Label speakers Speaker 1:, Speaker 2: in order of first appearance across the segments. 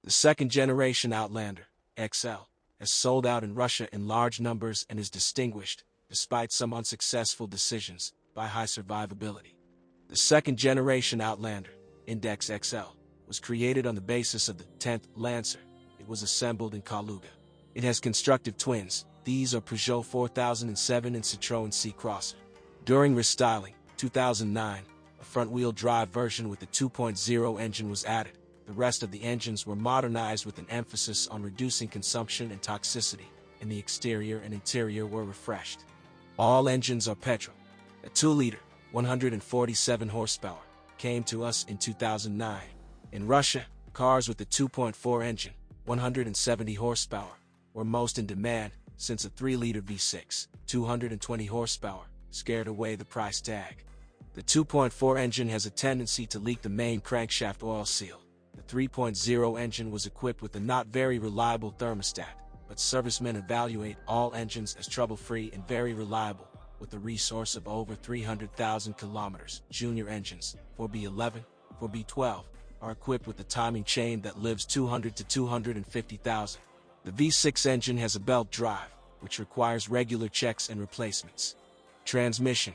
Speaker 1: The second-generation Outlander XL has sold out in Russia in large numbers and is distinguished, despite some unsuccessful decisions, by high survivability. The second-generation Outlander Index XL was created on the basis of the 10th Lancer. It was assembled in Kaluga. It has constructive twins. These are Peugeot 4007 and Citroën C-Crosser. During restyling, 2009, a front-wheel drive version with the 2.0 engine was added. The rest of the engines were modernized with an emphasis on reducing consumption and toxicity, and the exterior and interior were refreshed. All engines are petrol. A 2-liter, 147 horsepower, came to us in 2009. In Russia, cars with the 2.4 engine, 170 horsepower, were most in demand, since a 3-liter V6, 220 horsepower, scared away the price tag. The 2.4 engine has a tendency to leak the main crankshaft oil seal. The 3.0 engine was equipped with a not very reliable thermostat, but servicemen evaluate all engines as trouble-free and very reliable, with a resource of over 300,000 kilometers. Junior engines, 4B11, 4B12, are equipped with a timing chain that lives 200 to 250,000. The V6 engine has a belt drive, which requires regular checks and replacements. Transmission.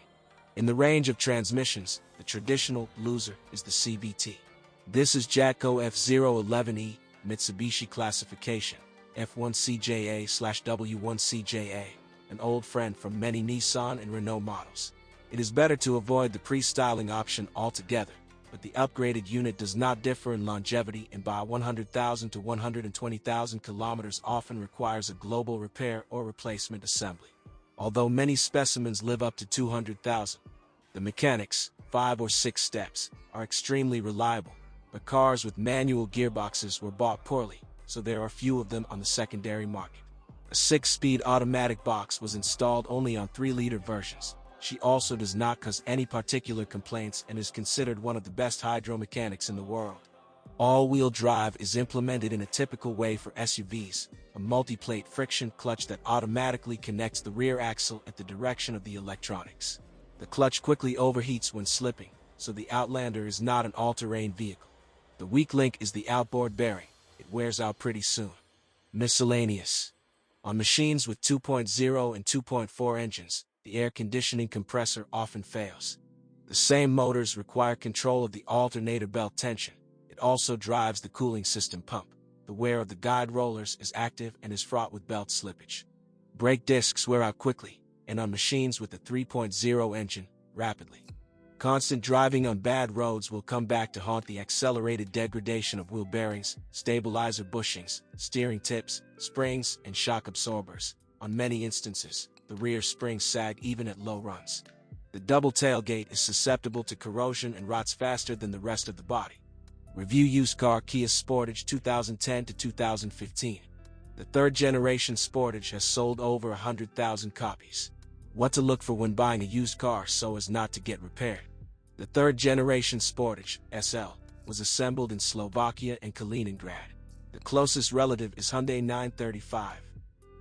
Speaker 1: In the range of transmissions, the traditional loser is the CVT. This is Jatco F011E, Mitsubishi classification, F1CJA/W1CJA, an old friend from many Nissan and Renault models. It is better to avoid the pre-styling option altogether, but the upgraded unit does not differ in longevity and by 100,000 to 120,000 kilometers often requires a global repair or replacement assembly. Although many specimens live up to 200,000, the mechanics, 5 or 6 steps, are extremely reliable, but cars with manual gearboxes were bought poorly, so there are few of them on the secondary market. A 6-speed automatic box was installed only on 3-liter versions. She also does not cause any particular complaints and is considered one of the best hydromechanics in the world. All-wheel drive is implemented in a typical way for SUVs, a multi-plate friction clutch that automatically connects the rear axle at the direction of the electronics. The clutch quickly overheats when slipping, so the Outlander is not an all-terrain vehicle. The weak link is the outboard bearing. It wears out pretty soon. Miscellaneous. On machines with 2.0 and 2.4 engines, the air conditioning compressor often fails. The same motors require control of the alternator belt tension. It also drives the cooling system pump. The wear of the guide rollers is active and is fraught with belt slippage. Brake discs wear out quickly, and on machines with the 3.0 engine, rapidly. Constant driving on bad roads will come back to haunt the accelerated degradation of wheel bearings, stabilizer bushings, steering tips, springs, and shock absorbers. On many instances, the rear springs sag even at low runs. The double tailgate is susceptible to corrosion and rots faster than the rest of the body. Review used car Kia Sportage 2010 to 2015. The third-generation Sportage has sold over 100,000 copies. What to look for when buying a used car so as not to get repaired. The third-generation Sportage SL was assembled in Slovakia and Kaliningrad. The closest relative is Hyundai 935.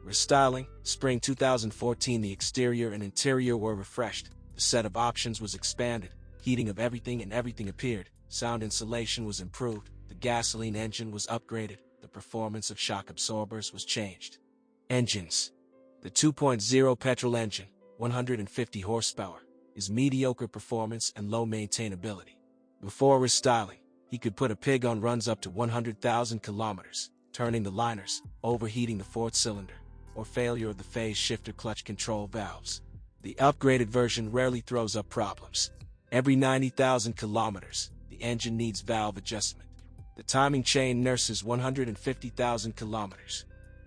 Speaker 1: Restyling, spring 2014. The exterior and interior were refreshed. The set of options was expanded. Heating of everything and everything appeared. Sound insulation was improved. The gasoline engine was upgraded. The performance of shock absorbers was changed. Engines. The 2.0 petrol engine, 150 horsepower, is mediocre performance and low maintainability. Before restyling, he could put a pig on runs up to 100,000 kilometers, turning the liners, overheating the fourth cylinder, or failure of the phase shifter clutch control valves. The upgraded version rarely throws up problems. Every 90,000 kilometers, the engine needs valve adjustment. The timing chain nurses 150,000 kilometers.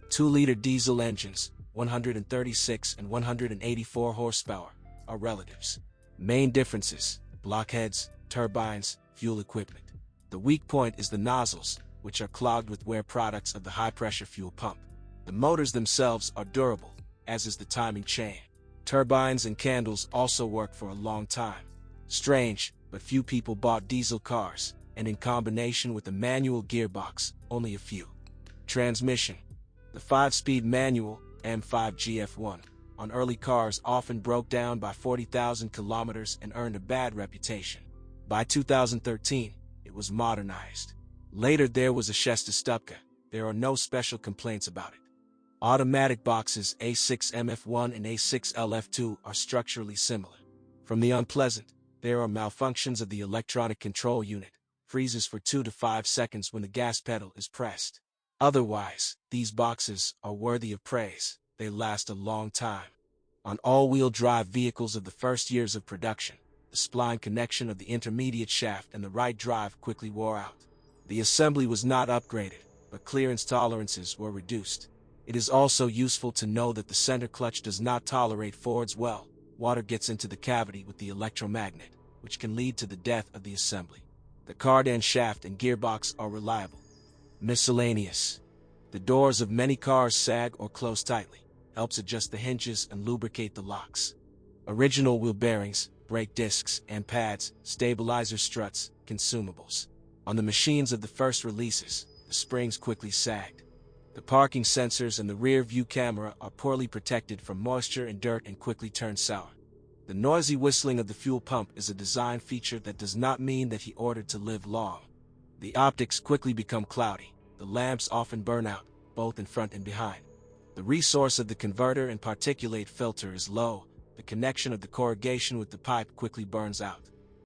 Speaker 1: 2-liter diesel engines, 136 and 184 horsepower, are relatives. Main differences: blockheads, turbines, fuel equipment. The weak point is the nozzles, which are clogged with wear products of the high-pressure fuel pump. The motors themselves are durable, as is the timing chain. Turbines and candles also work for a long time. Strange, but few people bought diesel cars, and in combination with a manual gearbox, only a few. Transmission. The 5-speed manual, M5GF1, on early cars often broke down by 40,000 kilometers and earned a bad reputation. By 2013, it was modernized. Later there was a Shesta. There are no special complaints about it. Automatic boxes A6MF1 and A6LF2 are structurally similar. From the unpleasant, there are malfunctions of the electronic control unit, freezes for 2 to 5 seconds when the gas pedal is pressed. Otherwise, these boxes are worthy of praise. They last a long time. On all-wheel drive vehicles of the first years of production, the spline connection of the intermediate shaft and the right drive quickly wore out. The assembly was not upgraded, but clearance tolerances were reduced. It is also useful to know that the center clutch does not tolerate Ford's well. Water gets into the cavity with the electromagnet, which can lead to the death of the assembly. The cardan shaft and gearbox are reliable. Miscellaneous. The doors of many cars sag or close tightly, helps adjust the hinges and lubricate the locks. Original wheel bearings, brake discs and pads, stabilizer struts, consumables. On the machines of the first releases, the springs quickly sagged. The parking sensors and the rear view camera are poorly protected from moisture and dirt and quickly turn sour. The noisy whistling of the fuel pump is a design feature that does not mean that he ordered to live long. The optics quickly become cloudy. The lamps often burn out, both in front and behind. The resource of the converter and particulate filter is low. The connection of the corrugation with the pipe quickly burns out.